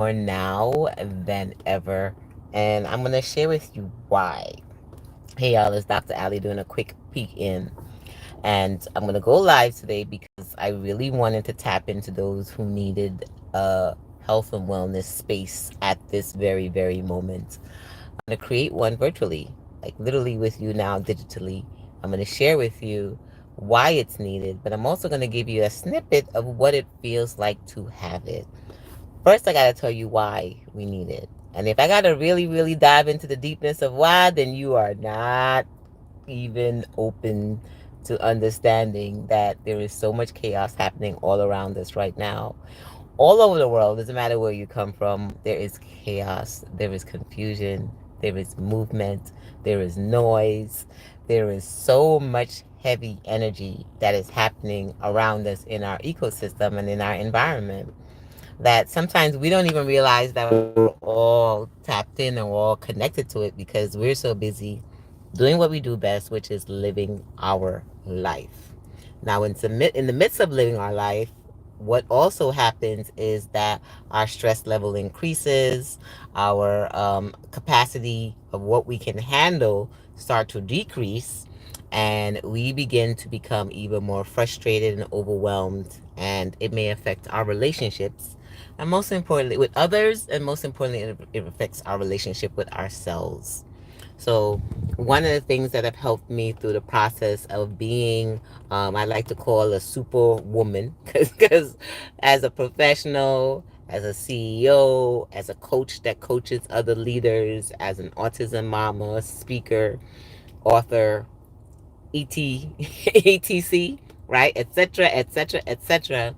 more now than ever. And I'm going to share with you why. Hey, y'all, it's Dr. Ali doing a quick peek in. And I'm going to go live today because I really wanted to tap into those who needed a health and wellness space at this very, very moment. I'm going to create one virtually, like literally with you now digitally. I'm going to share with you why it's needed, but I'm also going to give you a snippet of what it feels like to have it. First, I got to tell you why we need it. And if I got to really, really dive into the deepness of why, then you are not even open to understanding that there is so much chaos happening all around us right now. All over the world, doesn't matter where you come from, there is chaos, there is confusion, there is movement, there is noise, there is so much heavy energy that is happening around us in our ecosystem and in our environment that sometimes we don't even realize that we're all tapped in and we're all connected to it because we're so busy doing what we do best, which is living our life. Now, in the midst of living our life, what also happens is that our stress level increases, our capacity of what we can handle start to decrease, and we begin to become even more frustrated and overwhelmed, and it may affect our relationships, and most importantly with others, and most importantly it affects our relationship with ourselves. So one of the things that have helped me through the process of being, I like to call a super woman, because as a professional, as a CEO, as a coach that coaches other leaders, as an autism mama, speaker, author, etc., right, etc., etc., etc.,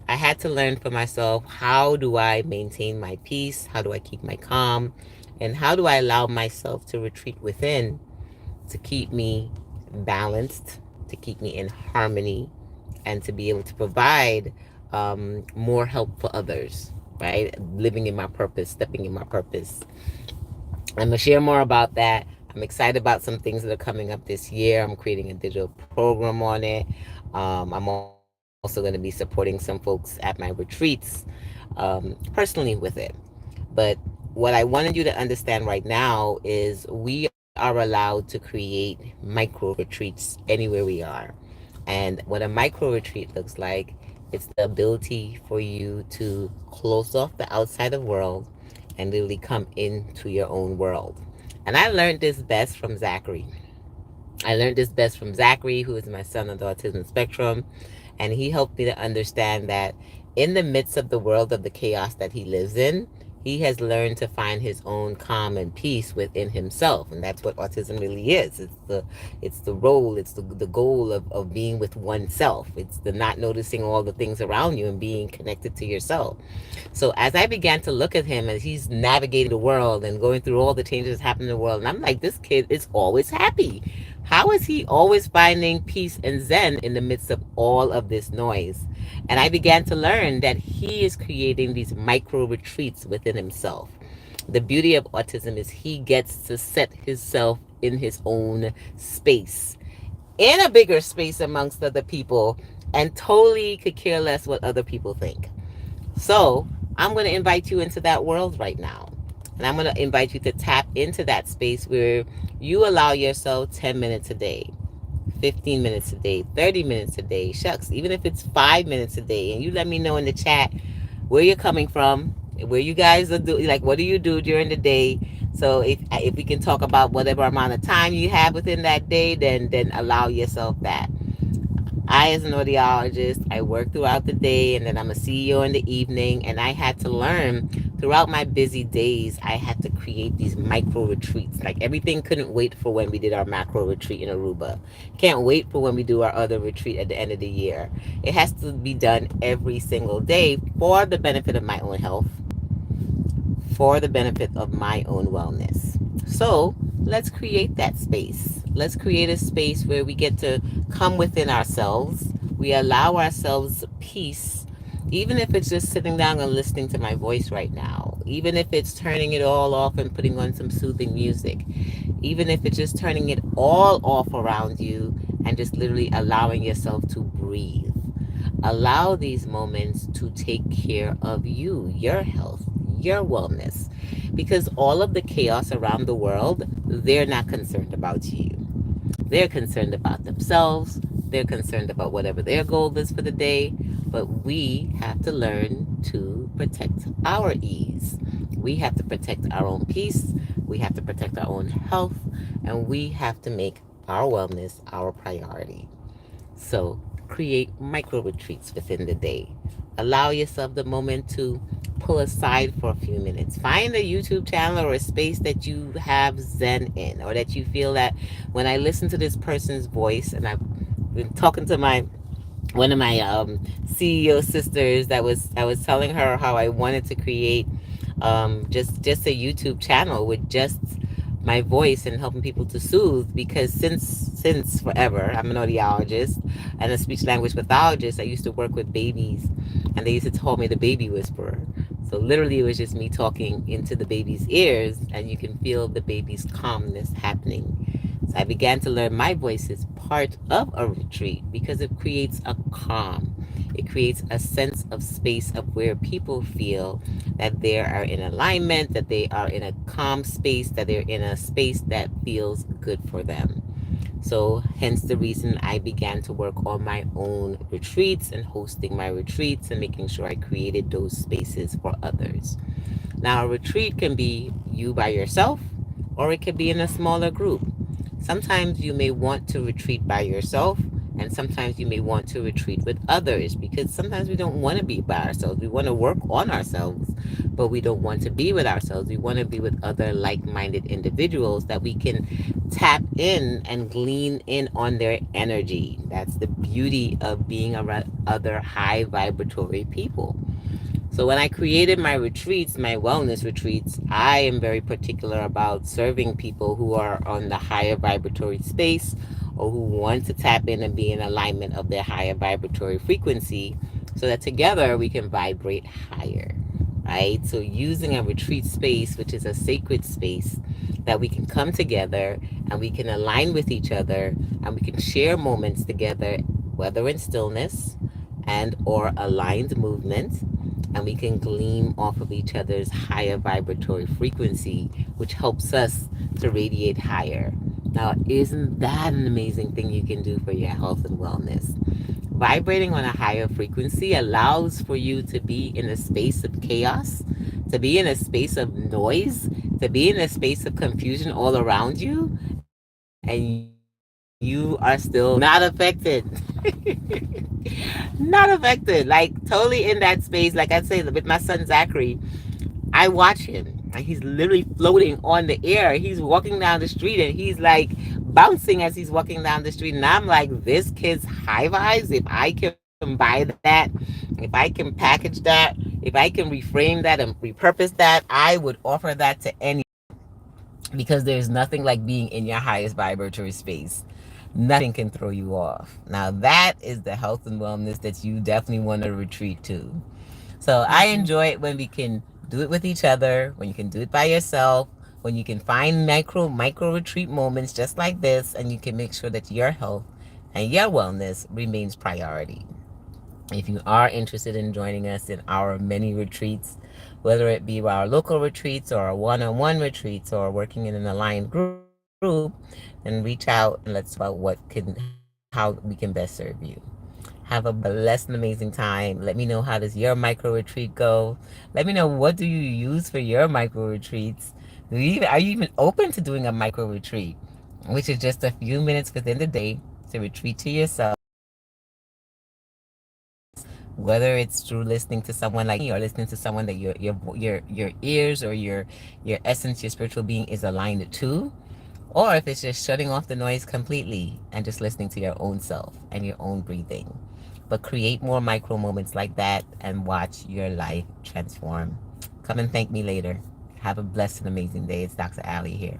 I had to learn for myself, how do I maintain my peace? How do I keep my calm? And how do I allow myself to retreat within to keep me balanced, to keep me in harmony, and to be able to provide more help for others, right? Living in my purpose, stepping in my purpose. I'm going to share more about that. I'm excited about some things that are coming up this year. I'm creating a digital program on it. I'm also going to be supporting some folks at my retreats personally with it. But what I wanted you to understand right now is we are allowed to create micro retreats anywhere we are. And what a micro retreat looks like, it's the ability for you to close off the outside of world and literally come into your own world. And I learned this best from Zachary. I learned this best from Zachary, who is my son on the autism spectrum. And he helped me to understand that in the midst of the world of the chaos that he lives in, he has learned to find his own calm and peace within himself. And that's what autism really is. It's the role, it's the goal of being with oneself. It's the not noticing all the things around you and being connected to yourself. So as I began to look at him as he's navigating the world and going through all the changes happening in the world, and I'm like, this kid is always happy. How is he always finding peace and zen in the midst of all of this noise? And I began to learn that he is creating these micro retreats within himself. The beauty of autism is he gets to set himself in his own space, in a bigger space amongst other people, and totally could care less what other people think. So I'm going to invite you into that world right now. And I'm going to invite you to tap into that space where you allow yourself 10 minutes a day, 15 minutes a day, 30 minutes a day. Shucks, even if it's 5 minutes a day. And you let me know in the chat where you're coming from, where you guys are doing, like, what do you do during the day? So if we can talk about whatever amount of time you have within that day, then allow yourself that. I, as an audiologist, I work throughout the day and then I'm a CEO in the evening. And I had to learn throughout my busy days, I had to create these micro retreats. Like everything couldn't wait for when we did our macro retreat in Aruba. Can't wait for when we do our other retreat at the end of the year. It has to be done every single day for the benefit of my own health, for the benefit of my own wellness. So let's create that space. Let's create a space where we get to come within ourselves. We allow ourselves peace, even if it's just sitting down and listening to my voice right now, even if it's turning it all off and putting on some soothing music, even if it's just turning it all off around you and just literally allowing yourself to breathe. Allow these moments to take care of you, your health, your wellness. Because all of the chaos around the world, they're not concerned about you. They're concerned about themselves. They're concerned about whatever their goal is for the day. But we have to learn to protect our ease. We have to protect our own peace. We have to protect our own health. And we have to make our wellness our priority. So create micro retreats within the day. Allow yourself the moment to pull aside for a few minutes. Find a YouTube channel or a space that you have Zen in, or that you feel that when I listen to this person's voice, and I've been talking to my one of my CEO sisters that was I was telling her how I wanted to create just a YouTube channel with just my voice and helping people to soothe, because since forever I'm an audiologist and a speech language pathologist. I used to work with babies, and they used to call me the baby whisperer. So literally it was just me talking into the baby's ears, and you can feel the baby's calmness happening. So I began to learn my voice is part of a retreat because it creates a calm. It creates a sense of space of where people feel that they are in alignment, that they are in a calm space, that they're in a space that feels good for them. So, hence the reason I began to work on my own retreats and hosting my retreats and making sure I created those spaces for others. Now, a retreat can be you by yourself, or it could be in a smaller group. Sometimes you may want to retreat by yourself, and sometimes you may want to retreat with others, because sometimes we don't want to be by ourselves. We want to work on ourselves, but we don't want to be with ourselves. We want to be with other like minded individuals that we can tap in and glean in on their energy. That's the beauty of being around other high vibratory people. So when I created my retreats, my wellness retreats, I am very particular about serving people who are on the higher vibratory space, or who want to tap in and be in alignment of their higher vibratory frequency, so that together we can vibrate higher, right? So using a retreat space, which is a sacred space that we can come together and we can align with each other, and we can share moments together, whether in stillness and or aligned movement, and we can gleam off of each other's higher vibratory frequency, which helps us to radiate higher. Now, isn't that an amazing thing you can do for your health and wellness? Vibrating on a higher frequency allows for you to be in a space of chaos, to be in a space of noise, to be in a space of confusion all around you, and you are still not affected. Not affected, like totally in that space. Like I say, with my son Zachary, I watch him. Like, he's literally floating on the air. He's walking down the street and he's like bouncing as he's walking down the street. And I'm like, this kid's high vibes. If I can buy that, if I can package that, if I can reframe that and repurpose that, I would offer that to any, because there's nothing like being in your highest vibratory space. Nothing can throw you off. Now, that is the health and wellness that you definitely want to retreat to. So I enjoy it when we can do it with each other, when you can do it by yourself, when you can find micro retreat moments just like this, and you can make sure that your health and your wellness remains priority. If you are interested in joining us in our many retreats, whether it be our local retreats or our one-on-one retreats or working in an aligned group, then reach out and let's talk about how we can best serve you. Have a blessed and amazing time. Let me know, how does your micro retreat go? Let me know, what do you use for your micro retreats? Are you even open to doing a micro retreat, which is just a few minutes within the day to retreat to yourself, whether it's through listening to someone like me or listening to someone that your ears or your essence, your spiritual being is aligned to, or if it's just shutting off the noise completely and just listening to your own self and your own breathing. But create more micro moments like that and watch your life transform. Come and thank me later. Have a blessed and amazing day. It's Dr. Ali here.